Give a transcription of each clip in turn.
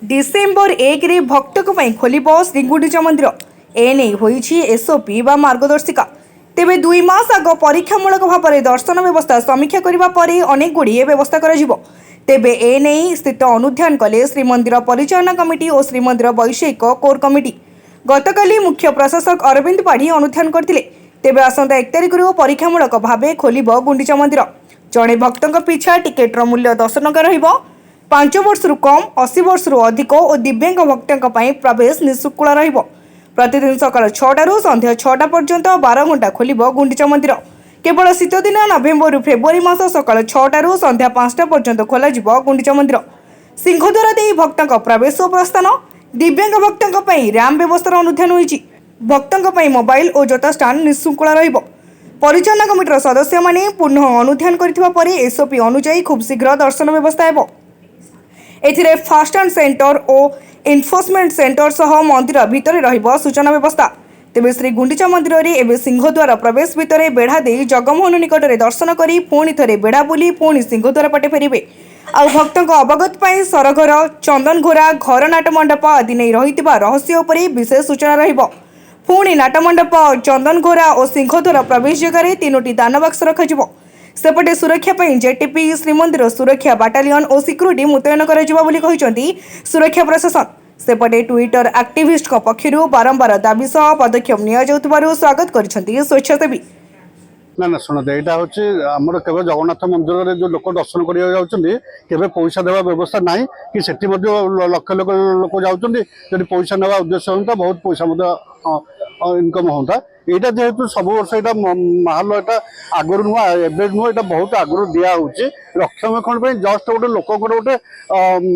December 1 रे भक्तों खोल श्रीगुंडीचा मंदिर एने एसओपी व मार्गदर्शिका तेबे 2 मास आग परीक्षामूलक भाव में दर्शन व्यवस्था समीक्षा करने अनेक गुड़िए व्यवस्था तेबे एने स्थित अनुध्यान कले श्रीमंदिर परिचालना कमिटी और श्रीमंदिर वैषयिक कोर कमिटी गतकाली मुख्य प्रशासक अरविंद पाढ़ी अनुध्यान करथिले। तेबे आसंता 1 तारिख परीक्षामूलक भाव खोल गुंडीचा मंदिर। जड़े भक्तों पिछा टिकेटर मूल्य 10 टंका रहिबो। 5 वर्ष कम 80 वर्ष अधिक और दिव्यांग भक्तों प्रवेश निःशुल्क रहिबो। प्रतिदिन सकाल 6 संध्या 6 पर्यंत 12 घंटा खोल गुंडीचा मंदिर। केवल शीत दिन नवेम्बर फेब्रुआरी मास सकाल 6 संध्या 5 पर्यंत खोल गुंडीचा मंदिर। सिंहद्वार दे भक्तों प्रवेश और प्रस्थान। दिव्यांग भक्तों रैम्प व्यवस्था अनुध्यान होईछि। भक्तों मोबाइल और जोता स्टाण्ड निःशुल्क रहिबो। परिचालना कमिटीर सदस्य माने पुनः अनुध्यान करथिबा परे एसओपी अनुसार खूब शीघ्र दर्शन व्यवस्था हेबो। एथिरे फास्ट एंड सेंटर और एनफोर्समेंट सेंटर सह मंदिर भितर रहिबो सूचना व्यवस्था। तेबे श्री गुंडीचा मंदिर रे एबे सिंहद्वार प्रवेश भितर बेढ़ा दे जगमोहन निकट में दर्शन करी पुणी थरे बेढ़ा बुली पुणी सिंहद्वार पटे फेरिबे। आ भक्तों अवगत पाई सरघर चंदन घोरा घर नाटमंडप आदि नहीं रहितिबा रहस्य उपरे विशेष सूचना रहिबो। पुणी नाटमंडप चंदन घोरा और सिंहद्वार प्रवेश जगह 3टी दानबाक्स रखाजिबो। सेपटे सुरक्षा पर जेटीपी श्रीमंदिर सुरक्षा बाटालियन और सिक्यूरीटी मुतयन कर सुरक्षा प्रशासन। सेपटे ट्विटर एक्टिविस्ट पक्षर बारंबार दाबी सह पदक्षेप नि स्वागत कर स्वेच्छासेवी। ना ना शुणते यहाँ हूँ आमर केवल जगन्नाथ मंदिर में जो लोक दर्शन करके पैसा देवा व्यवस्था ना कि लक्ष लक्ष लोक जाऊँगी पैसा ना उद्देश्य होता बहुत पैसा इनकम होता। यहाँ जेहेतु सब वर्ष यहाँ महल यहाँ आगुरी नुआ एवं नुह यहाँ बहुत आगुरी दिहूँ रक्षणाबेक्षण जस्ट गोटे लोक गोटे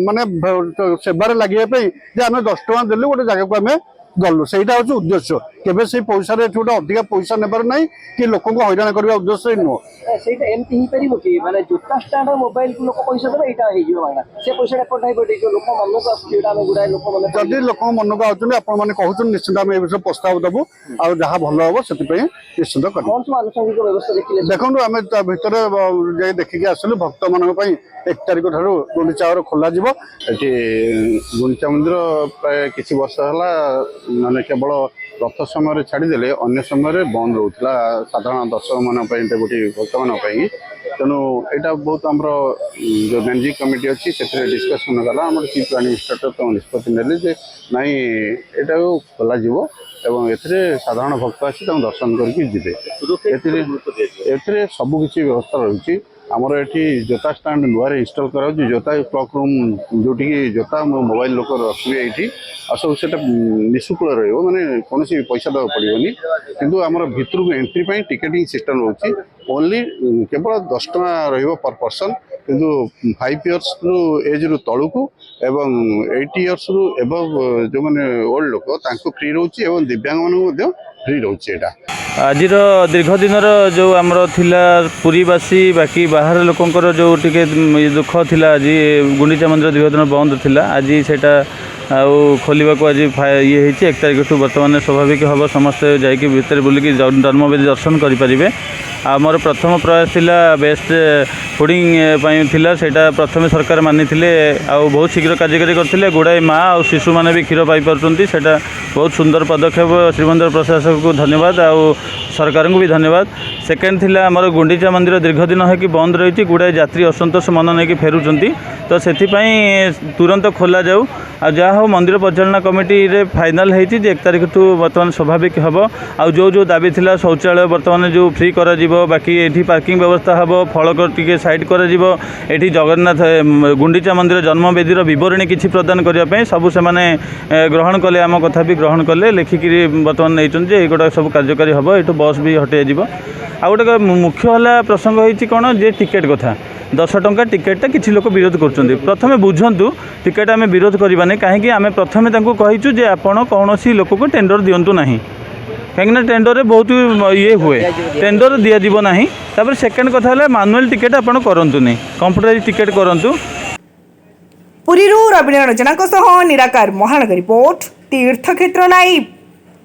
माने सेवार लगे आम 10 टଙ୍କା देलु गोटे जगह को आम गलु से हूँ उद्देश्य केवे से पैसा गोटे अधिक पैसा नेबार ना कि लोक हईराण करने उद्देश्य नुह जदि लोक मन को आउट आपने कहते निश्चित आम विषय प्रस्ताव देवु आ जहाँ भल हम से निश्चित देखो आम भर देखिकी आसलु भक्त मान 1 तारिख ठार गुंडीचा खोल गुंडीचा मंदिर प्राय किसी वर्ष है माने केवल रथ समय छाड़देले अन्य समय बंद रोला साधारण दर्शक मान गोटे भक्त मान तेणु यहाँ बहुत आमर जो मैनेजिंग कमिटी अच्छी से डिस्कसन गला आम चीफ एडमिनिस्ट्रेटर निष्पत्ति ने नाई यहाँ खोल एवं ए साधारण भक्त आसी दर्शन करके सबकि व्यवस्था रही आमर ये जोता स्टाण्ड नुआरे इनस्टल करा जोता क्लॉक रूम जोटि जोता मोबाइल लोक रखिए ये आ सब से निःशुल्क माने कौन पैसा देवा पड़ोनी किंतु आमर भितर को एंट्री टिकेटिंग सिस्टम रोचे ओनली केवल 10 टଙ୍କା रहिबो पर पर्सन किंतु 5 इयर्स रु एज रु तलुकू एवं 80 इयर्स रु एबव जो माने ओल्ड लोक तांको फ्री रोचे एवं दिव्यांग मान फ्री रोचे। आज दीर्घ दिन जो आमर थिला पुरीवासी बाकी बाहर लोकंकर जो टिके दुख थिला आज गुंडीचा मंदिर दीर्घ दिन बंद थिला आज सेटा खोलने को आज ये 1 तारिख ठू बर्तमान स्वाभाविक हम समस्ते जाकि भितर बुलिकी जन्मवेदी दर्शन करें। आमर प्रथम प्रयास थिला बेस्ट फुडिंग थिला सेटा प्रथम सरकार मानी बहुत शीघ्र कार्यकारी करते गुड़ाए माँ और शिशु मैंने भी क्षीर पाई सेटा बहुत सुंदर पदक्षेप श्रीमंदिर प्रशासक को धन्यवाद आ सरकार को भी धन्यवाद। सेकेंड थिला आमर गुंडीचा मंदिर दीर्घ दिन है कि बंद रही गुड़ाए यात्री असंतोष मन नहीं फेरुंट तो से तुरंत खोल जाऊ आ जहाँ हो मंदिर परिचालना कमिटी रे फाइनाल होती 1 तारिख ठू बर्तमान स्वाभाविक हम आ जो दाबी थिला शौचालय बर्तमान जो फ्री कर बाकी ये पार्किंग व्यवस्था हम फलक टी साइड कर जगन्नाथ गुंडीचा मंदिर जन्मवेदीर बरणी किसी प्रदान करने सब से ग्रहण कले आम कथा भी ग्रहण कले लेखिकी बर्तमान नहीं ये सब कार्यकारी हम ये बस भी हटे आ गोटे मुख्य है प्रसंग होती कौन जे टिकेट कथा 10 टଙ୍କା टिकेटा किसी लोक विरोध कर प्रथम बुझंतु टिकेट आम विरोध करवानी कहीं आम प्रथम कहीचु जे आपण कौन लोक को टेंडर दिंतु ना कहीं टेंडर रे बहुत ये हुए टेंडर दि जाव ना। तापर सेकेंड कथा है मैनुअल टिकेट आपण करंतु नहीं कंप्यूटराइज टिकेट करंतु। पुरी रवीन्द्र रंजना निराकार महानगर रिपोर्ट तीर्थक्षेत्र लाइव।